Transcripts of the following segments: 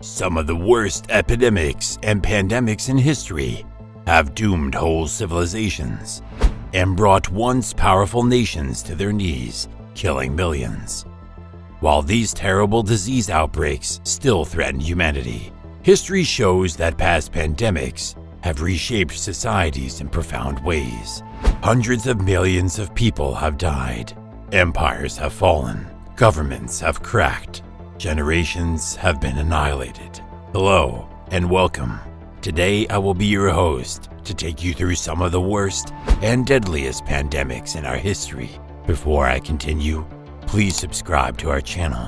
Some of the worst epidemics and pandemics in history have doomed whole civilizations and brought once powerful nations to their knees, killing millions. While these terrible disease outbreaks still threaten humanity, history shows that past pandemics have reshaped societies in profound ways. Hundreds of millions of people have died, empires have fallen, governments have cracked, generations have been annihilated. Hello and welcome. Today I will be your host to take you through some of the worst and deadliest pandemics in our history. Before I continue, please subscribe to our channel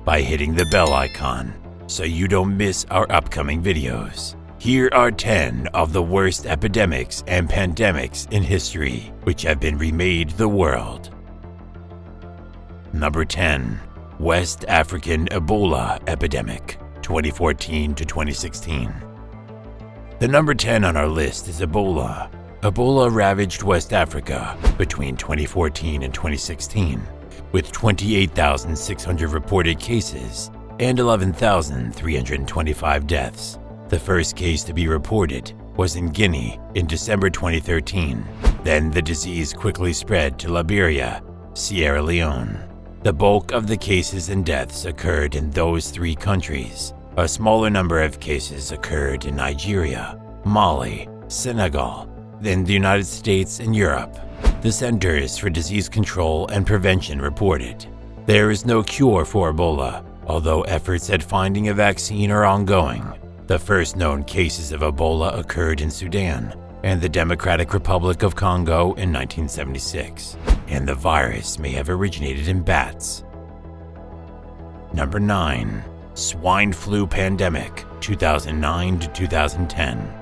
by hitting the bell icon so you don't miss our upcoming videos. Here are 10 of the worst epidemics and pandemics in history which have been remade the world. Number 10. West African Ebola Epidemic, 2014 to 2016. The number 10 on our list is Ebola. Ebola ravaged West Africa between 2014 and 2016, with 28,600 reported cases and 11,325 deaths. The first case to be reported was in Guinea in December 2013. Then the disease quickly spread to Liberia, Sierra Leone. The bulk of the cases and deaths occurred in those three countries. A smaller number of cases occurred in Nigeria, Mali, Senegal, then the United States and Europe. The Centers for Disease Control and Prevention reported there is no cure for Ebola, although efforts at finding a vaccine are ongoing. The first known cases of Ebola occurred in Sudan and the Democratic Republic of Congo in 1976, and the virus may have originated in bats. Number 9. Swine flu pandemic, 2009 to 2010.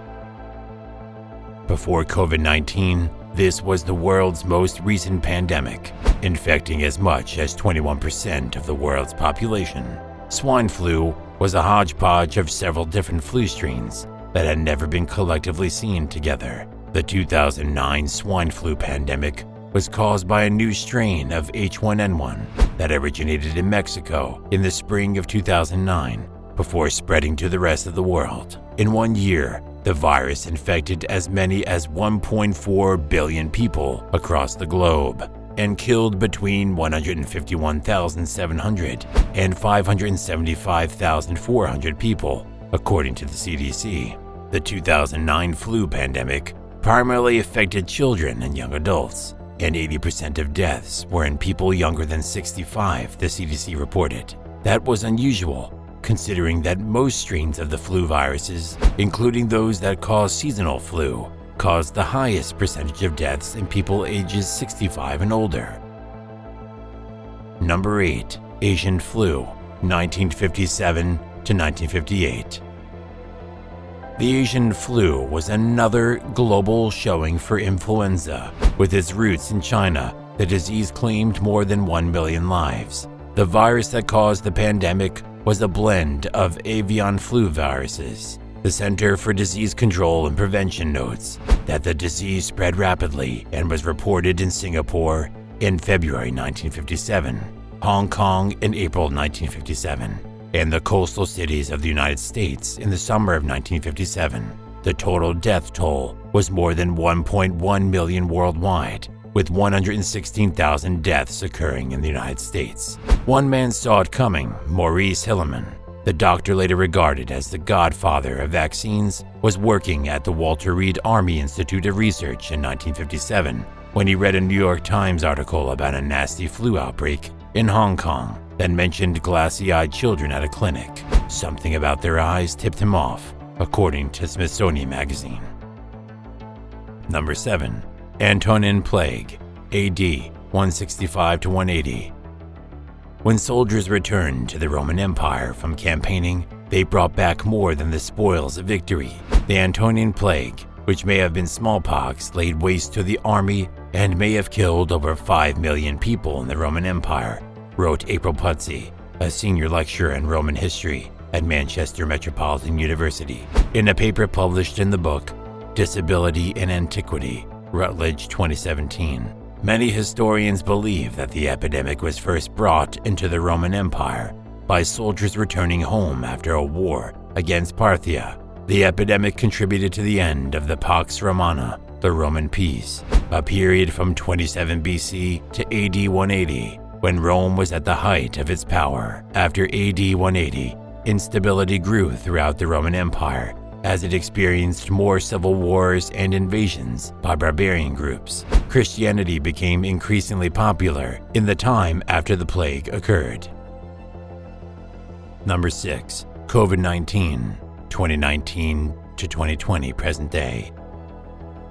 Before COVID-19, this was the world's most recent pandemic, infecting as much as 21% of the world's population. Swine flu was a hodgepodge of several different flu strains that had never been collectively seen together. The 2009 swine flu pandemic was caused by a new strain of H1N1 that originated in Mexico in the spring of 2009 before spreading to the rest of the world. In 1 year, the virus infected as many as 1.4 billion people across the globe and killed between 151,700 and 575,400 people, according to the CDC. The 2009 flu pandemic primarily affected children and young adults, and 80% of deaths were in people younger than 65, the CDC reported. That was unusual, considering that most strains of the flu viruses, including those that cause seasonal flu, caused the highest percentage of deaths in people ages 65 and older. Number 8. Asian flu, 1957 to 1958. The Asian flu was another global showing for influenza. With its roots in China, the disease claimed more than 1 million lives. The virus that caused the pandemic was a blend of avian flu viruses. The Center for Disease Control and Prevention notes that the disease spread rapidly and was reported in Singapore in February 1957, Hong Kong in April 1957, and the coastal cities of the United States in the summer of 1957. The total death toll was more than 1.1 million worldwide, with 116,000 deaths occurring in the United States. One man saw it coming, Maurice Hilleman. The doctor, later regarded as the godfather of vaccines, was working at the Walter Reed Army Institute of Research in 1957 when he read a New York Times article about a nasty flu outbreak in Hong Kong that mentioned glassy-eyed children at a clinic. Something about their eyes tipped him off, according to Smithsonian Magazine. Number 7. Antonine Plague, AD 165 to 180. When soldiers returned to the Roman Empire from campaigning, they brought back more than the spoils of victory. The Antonine Plague, which may have been smallpox, laid waste to the army and may have killed over 5 million people in the Roman Empire, wrote April Puzzi, a senior lecturer in Roman history at Manchester Metropolitan University, in a paper published in the book Disability in Antiquity, Routledge 2017. Many historians believe that the epidemic was first brought into the Roman Empire by soldiers returning home after a war against Parthia. The epidemic contributed to the end of the Pax Romana, the Roman peace, a period from 27 BC to AD 180, when Rome was at the height of its power. After AD 180, instability grew throughout the Roman Empire as it experienced more civil wars and invasions by barbarian groups. Christianity became increasingly popular in the time after the plague occurred. Number 6. COVID-19, 2019 to 2020 present day.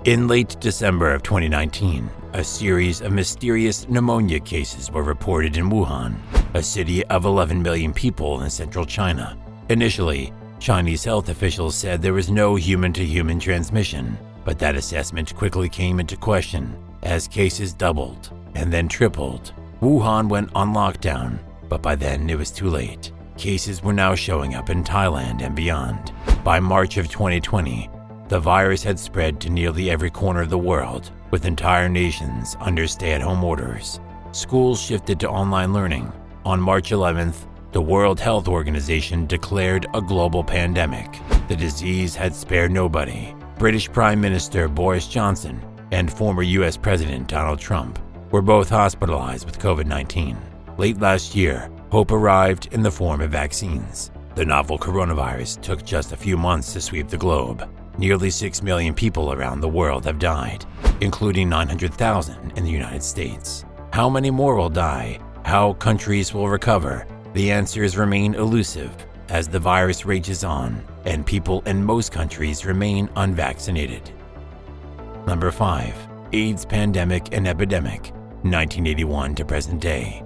In late December of 2019, a series of mysterious pneumonia cases were reported in Wuhan, a city of 11 million people in central China. Initially, Chinese health officials said there was no human-to-human transmission, but that assessment quickly came into question as cases doubled and then tripled. Wuhan went on lockdown, but by then it was too late. Cases were now showing up in Thailand and beyond. By March of 2020, the virus had spread to nearly every corner of the world, with entire nations under stay-at-home orders. Schools shifted to online learning. On March 11th, the World Health Organization declared a global pandemic. The disease had spared nobody. British Prime Minister Boris Johnson and former US President Donald Trump were both hospitalized with COVID-19. Late last year, hope arrived in the form of vaccines. The novel coronavirus took just a few months to sweep the globe. Nearly 6 million people around the world have died, including 900,000 in the United States. How many more will die? How countries will recover? The answers remain elusive as the virus rages on and people in most countries remain unvaccinated. Number 5. AIDS pandemic and epidemic, 1981 to present day.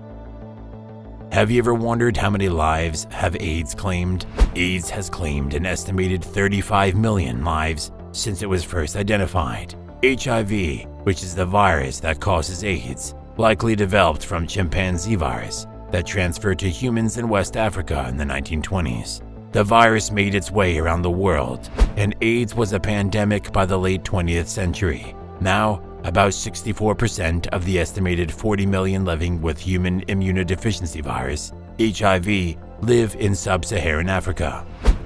Have you ever wondered how many lives have AIDS claimed? AIDS has claimed an estimated 35 million lives since it was first identified. HIV, which is the virus that causes AIDS, likely developed from chimpanzee virus that transferred to humans in West Africa in the 1920s. The virus made its way around the world, and AIDS was a pandemic by the late 20th century. Now, about 64% of the estimated 40 million living with human immunodeficiency virus, HIV, live in sub-Saharan Africa.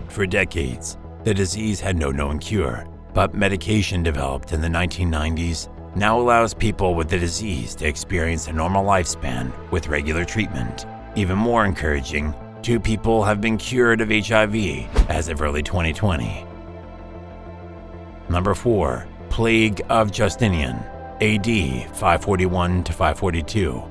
For decades, the disease had no known cure, but medication developed in the 1990s now allows people with the disease to experience a normal lifespan with regular treatment. Even more encouraging, 2 people have been cured of HIV as of early 2020. Number 4. Plague of Justinian, AD 541 to 542.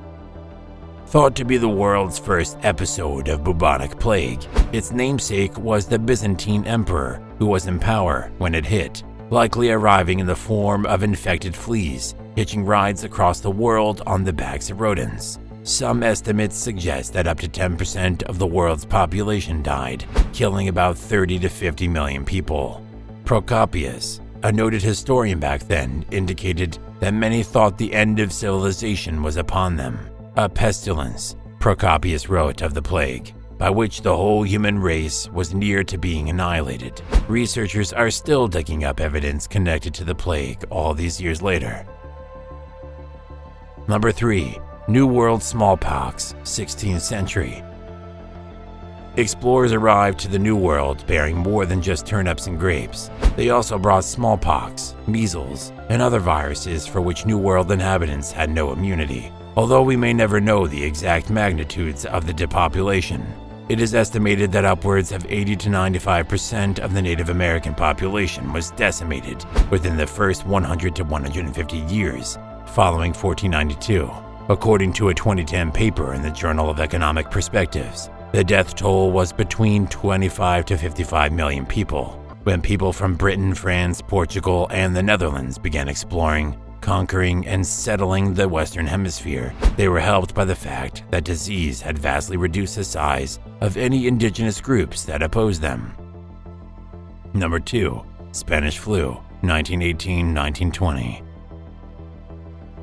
Thought to be the world's first episode of bubonic plague, its namesake was the Byzantine emperor who was in power when it hit, likely arriving in the form of infected fleas, hitching rides across the world on the backs of rodents. Some estimates suggest that up to 10% of the world's population died, killing about 30 to 50 million people. Procopius, a noted historian back then, indicated that many thought the end of civilization was upon them. A pestilence, Procopius wrote of the plague, by which the whole human race was near to being annihilated. Researchers are still digging up evidence connected to the plague all these years later. Number 3. New World smallpox, 16th century. Explorers arrived to the New World bearing more than just turnips and grapes. They also brought smallpox, measles, and other viruses for which New World inhabitants had no immunity. Although we may never know the exact magnitudes of the depopulation, it is estimated that upwards of 80 to 95% of the Native American population was decimated within the first 100 to 150 years following 1492. According to a 2010 paper in the Journal of Economic Perspectives, the death toll was between 25 to 55 million people. When people from Britain, France, Portugal, and the Netherlands began exploring, conquering, and settling the Western Hemisphere, they were helped by the fact that disease had vastly reduced the size of any indigenous groups that opposed them. Number 2. Spanish flu, 1918-1920.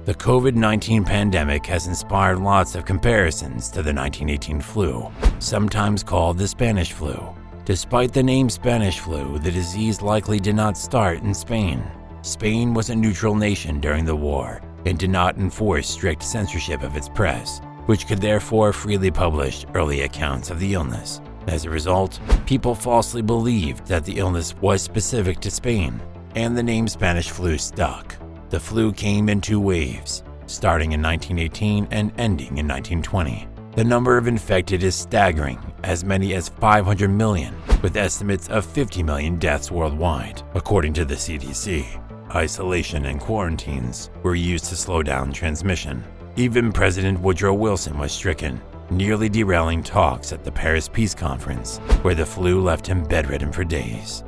The COVID-19 pandemic has inspired lots of comparisons to the 1918 flu, sometimes called the Spanish flu. Despite the name Spanish flu, the disease likely did not start in Spain. Spain was a neutral nation during the war and did not enforce strict censorship of its press, which could therefore freely publish early accounts of the illness. As a result, people falsely believed that the illness was specific to Spain, and the name Spanish flu stuck. The flu came in two waves, starting in 1918 and ending in 1920. The number of infected is staggering, as many as 500 million, with estimates of 50 million deaths worldwide, according to the CDC. Isolation and quarantines were used to slow down transmission. Even President Woodrow Wilson was stricken, nearly derailing talks at the Paris Peace Conference, where the flu left him bedridden for days.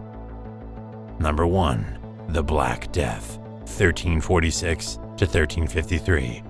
Number 1. The Black Death, 1346 to 1353.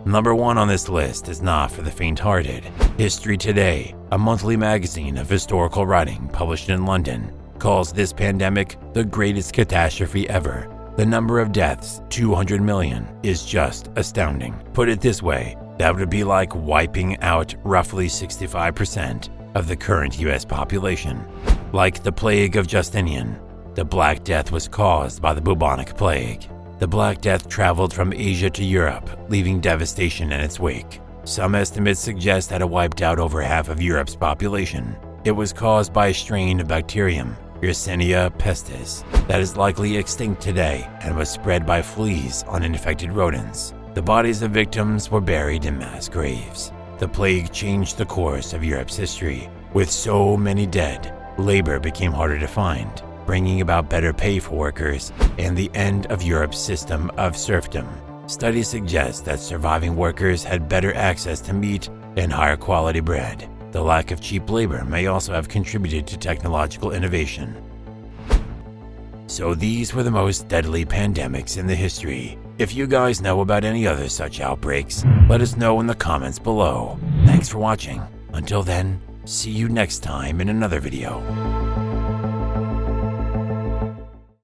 Number 1 on this list is not for the faint-hearted. History Today, a monthly magazine of historical writing published in London, calls this pandemic the greatest catastrophe ever. The number of deaths, 200 million, is just astounding. Put it this way, that would be like wiping out roughly 65% of the current US population. Like the plague of Justinian, the Black Death was caused by the bubonic plague. The Black Death traveled from Asia to Europe, leaving devastation in its wake. Some estimates suggest that it wiped out over half of Europe's population. It was caused by a strain of bacterium, Yersinia pestis, that is likely extinct today and was spread by fleas on infected rodents. The bodies of victims were buried in mass graves. The plague changed the course of Europe's history. With so many dead, labor became harder to find, bringing about better pay for workers and the end of Europe's system of serfdom. Studies suggest that surviving workers had better access to meat and higher quality bread. The lack of cheap labor may also have contributed to technological innovation. So these were the most deadly pandemics in the history. If you guys know about any other such outbreaks, let us know in the comments below. Thanks for watching. Until then, see you next time in another video.